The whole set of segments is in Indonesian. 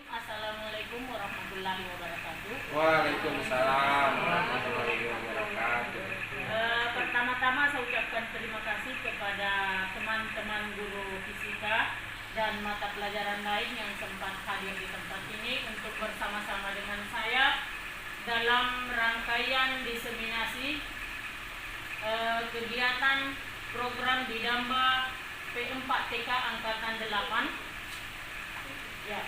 Assalamualaikum warahmatullahi wabarakatuh. Waalaikumsalam warahmatullahi wabarakatuh. Pertama-tama saya ucapkan terima kasih kepada teman-teman guru fisika dan mata pelajaran lain yang sempat hadir di tempat ini untuk bersama-sama dengan saya dalam rangkaian diseminasi kegiatan program Didamba P4TK Angkatan 8. Ya.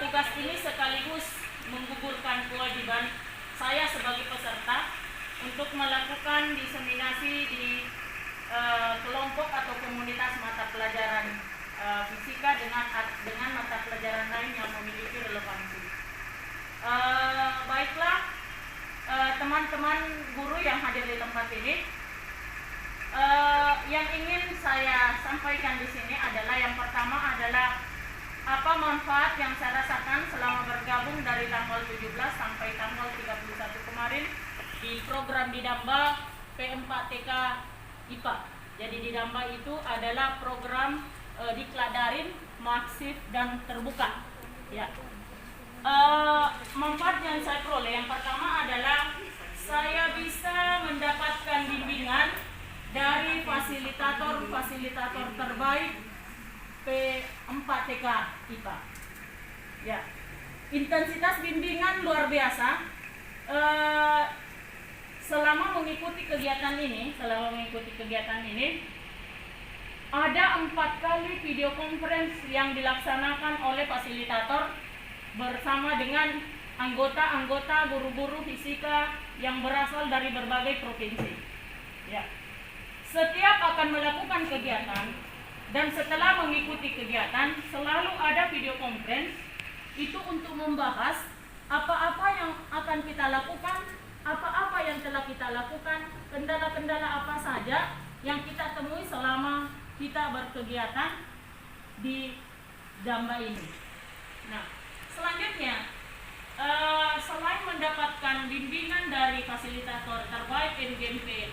Tugas ini sekaligus menggugurkan kewajiban saya sebagai peserta untuk melakukan diseminasi di kelompok atau komunitas mata pelajaran fisika dengan mata pelajaran lain yang memiliki relevansi. Baiklah, teman-teman guru yang hadir di tempat ini, yang ingin saya sampaikan di sini adalah yang pertama adalah apa manfaat yang saya rasakan selama bergabung dari tanggal 17 sampai tanggal 31 kemarin di program Didamba P4TK IPA. Jadi Didamba itu adalah program dikeladarin, masif dan terbuka. Ya. Manfaat yang saya peroleh yang pertama adalah saya bisa mendapatkan bimbingan dari fasilitator terbaik P4TK IPA. Ya. Intensitas bimbingan luar biasa. Selama mengikuti kegiatan ini, ada 4 kali video conference yang dilaksanakan oleh fasilitator bersama dengan anggota-anggota guru-guru fisika yang berasal dari berbagai provinsi. Ya. Setiap akan melakukan kegiatan dan setelah mengikuti kegiatan selalu ada video conference itu untuk membahas apa-apa yang akan kita lakukan, apa-apa yang telah kita lakukan, kendala-kendala apa saja yang kita temui selama kita berkegiatan di Damba ini. Nah, selanjutnya selain mendapatkan bimbingan dari fasilitator terbaik NGMP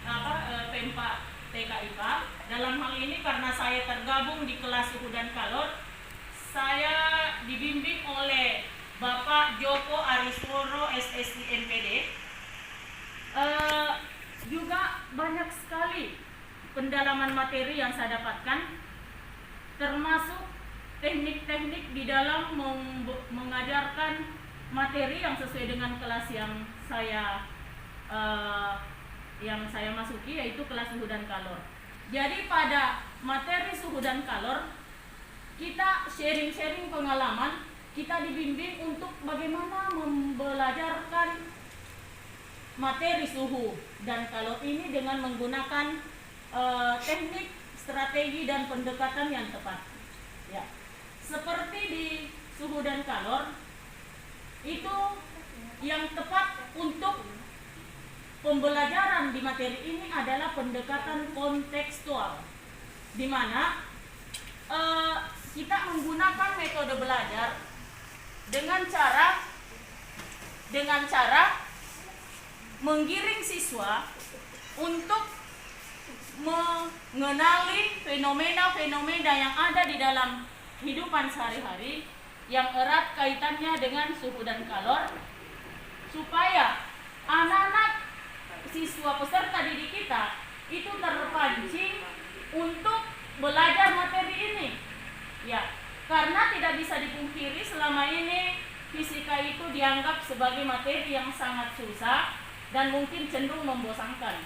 P4TK IPA, dalam hal ini karena saya tergabung di kelas suhu dan kalor, saya dibimbing oleh Bapak Joko Arisworo SSI MPD. Juga banyak sekali pendalaman materi yang saya dapatkan, termasuk teknik-teknik di dalam mengajarkan materi yang sesuai dengan kelas yang saya masuki, yaitu kelas suhu dan kalor. Jadi pada materi suhu dan kalor kita sharing-sharing pengalaman, kita dibimbing untuk bagaimana membelajarkan materi suhu dan kalor ini dengan menggunakan teknik, strategi dan pendekatan yang tepat. Ya. Seperti di suhu dan kalor itu yang tepat untuk pembelajaran di materi ini adalah pendekatan kontekstual, di mana kita menggunakan metode belajar dengan cara menggiring siswa untuk mengenali fenomena-fenomena yang ada di dalam kehidupan sehari-hari yang erat kaitannya dengan suhu dan kalor, supaya anak-anak siswa peserta didik kita itu terpancing untuk belajar materi ini. Ya, karena tidak bisa dipungkiri selama ini fisika itu dianggap sebagai materi yang sangat susah dan mungkin cenderung membosankan.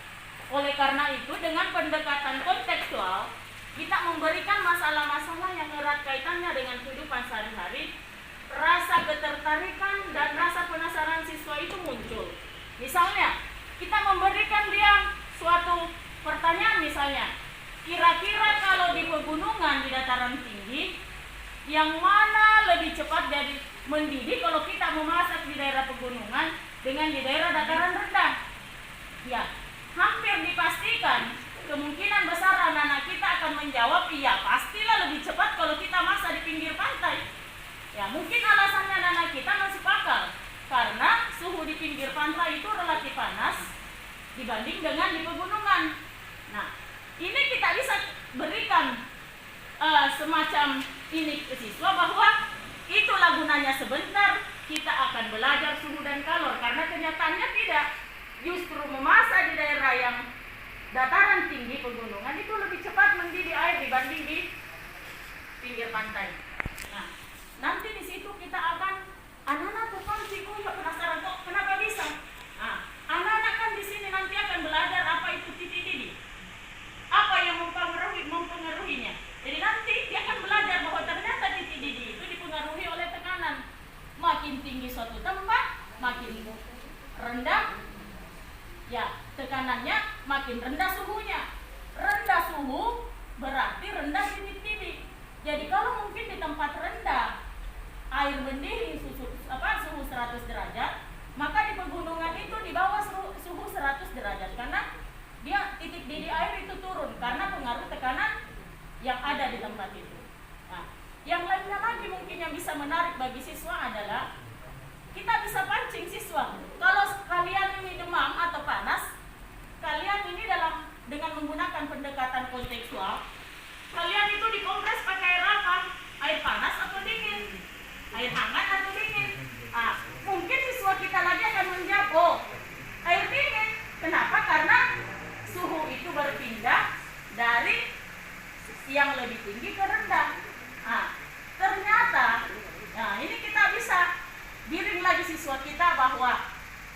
Oleh karena itu, dengan pendekatan kontekstual, kita memberikan masalah-masalah yang erat kaitannya dengan kehidupan sehari-hari, rasa ketertarikan dan rasa penasaran siswa itu muncul. Misalnya, kita memberikan dia suatu pertanyaan, misalnya, kira-kira kalau di pegunungan di dataran tinggi, yang mana lebih cepat jadi mendidih kalau kita memasak di daerah pegunungan dengan di daerah dataran rendah? Ya, hampir dipastikan kemungkinan besar anak-anak kita akan menjawab, iya pastilah lebih cepat kalau kita masak di pinggir pantai. Ya, mungkin alasannya anak-anak kita masuk akal, karena suhu di pinggir pantai itu relatif panas dibanding dengan di pegunungan. Nah, ini kita bisa berikan semacam ini ke siswa bahwa Itulah gunanya sebentar kita akan belajar suhu dan kalor, karena kenyataannya tidak. Justru memasak di daerah yang dataran tinggi pegunungan itu lebih cepat mendidih air dibanding di pinggir pantai. Nah, nanti di situ kita akan anak-anak terpancing, oh ya penasaran kok kenapa bisa. Nah, anak-anak kan di sini nanti akan belajar apa itu titik didih, apa yang mempengaruhinya. Jadi nanti dia akan belajar bahwa ternyata titik didih itu dipengaruhi oleh tekanan. Makin tinggi suatu tempat, makin rendah ya tekanannya, makin rendah suhunya. Rendah suhu berarti rendah titik didih. Jadi kalau mungkin di tempat rendah air mendidih suhu 100 derajat, maka di pegunungan itu di bawah suhu 100 derajat, karena dia titik didih air itu turun karena pengaruh tekanan yang ada di tempat itu. Nah, yang lainnya lagi mungkin yang bisa menarik bagi siswa adalah kita bisa pancing siswa. Kalau kalian ini demam atau panas, kalian ini dengan menggunakan pendekatan kontekstual, kalian itu dikompres pakai air apa? Air panas atau dingin? Air hangat atau dingin? Ah, mungkin siswa kita lagi akan menjawab, oh, air dingin. Kenapa? Karena suhu itu berpindah dari yang lebih tinggi ke rendah. Ah, ternyata, nah ini kita bisa giring lagi siswa kita bahwa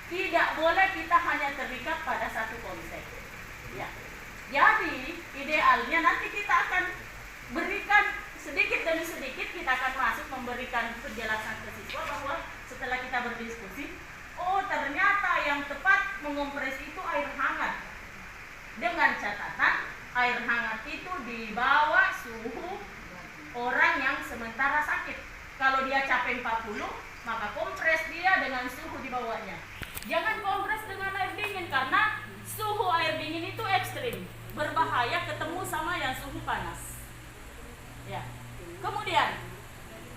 tidak boleh kita hanya terikat pada satu konsep. Ya. Jadi idealnya nanti kita akan berikan sedikit demi sedikit, kita akan masuk memberikan penjelasan ke siswa bahwa setelah kita berdiskusi, oh ternyata yang tepat mengompres itu air hangat. Dengan catatan air hangat itu di bawah suhu orang yang sementara sakit. Kalau dia capai 40, maka kompres dia dengan suhu di bawahnya. Jangan kompres dengan air dingin, karena suhu air dingin itu ekstrim, berbahaya ketemu sama yang suhu panas. Ya. Kemudian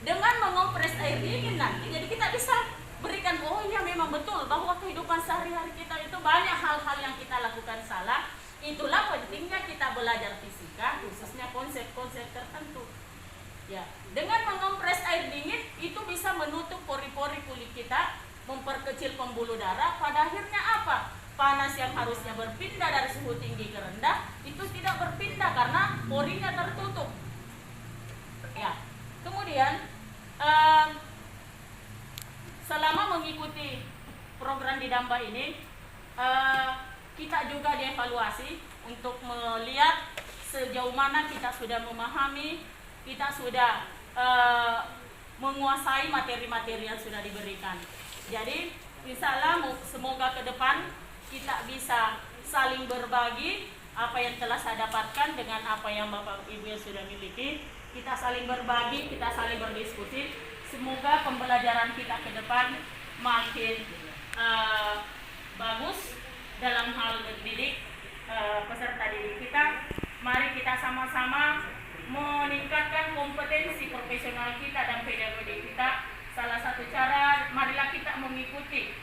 dengan mengompres air dingin nanti, jadi kita bisa berikan, oh iya memang betul bahwa kehidupan sehari-hari kita itu banyak hal-hal yang kita lakukan salah. Itulah pentingnya kita belajar fisika, khususnya konsep-konsep tertentu. Ya, dengan mengompres air dingin itu bisa menutup pori-pori kulit kita, memperkecil pembuluh darah. Pada akhirnya apa? Panas yang harusnya berpindah dari suhu tinggi ke rendah itu tidak berpindah karena porinya tertutup. Ya, kemudian selama mengikuti program di Damba ini, kita juga dievaluasi untuk melihat sejauh mana kita sudah memahami, kita sudah menguasai materi-materi yang sudah diberikan. Jadi insya Allah semoga ke depan kita bisa saling berbagi apa yang telah saya dapatkan dengan apa yang Bapak Ibu yang sudah miliki. Kita saling berbagi, kita saling berdiskusi. Semoga pembelajaran kita ke depan makin bagus dalam hal mendidik peserta didik kita. Mari kita sama-sama meningkatkan kompetensi profesional kita dan pedagogi kita. Salah satu cara, marilah kita mengikuti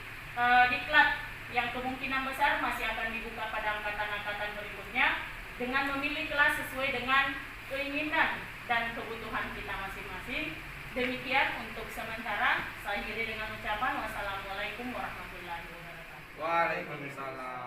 diklat yang kemungkinan besar masih akan dibuka pada angkatan-angkatan berikutnya, dengan memilih kelas sesuai dengan keinginan dan kebutuhan kita masing-masing. Demikian untuk sementara, saya akhiri dengan ucapan wassalamualaikum warahmatullahi wabarakatuh. Waalaikumsalam.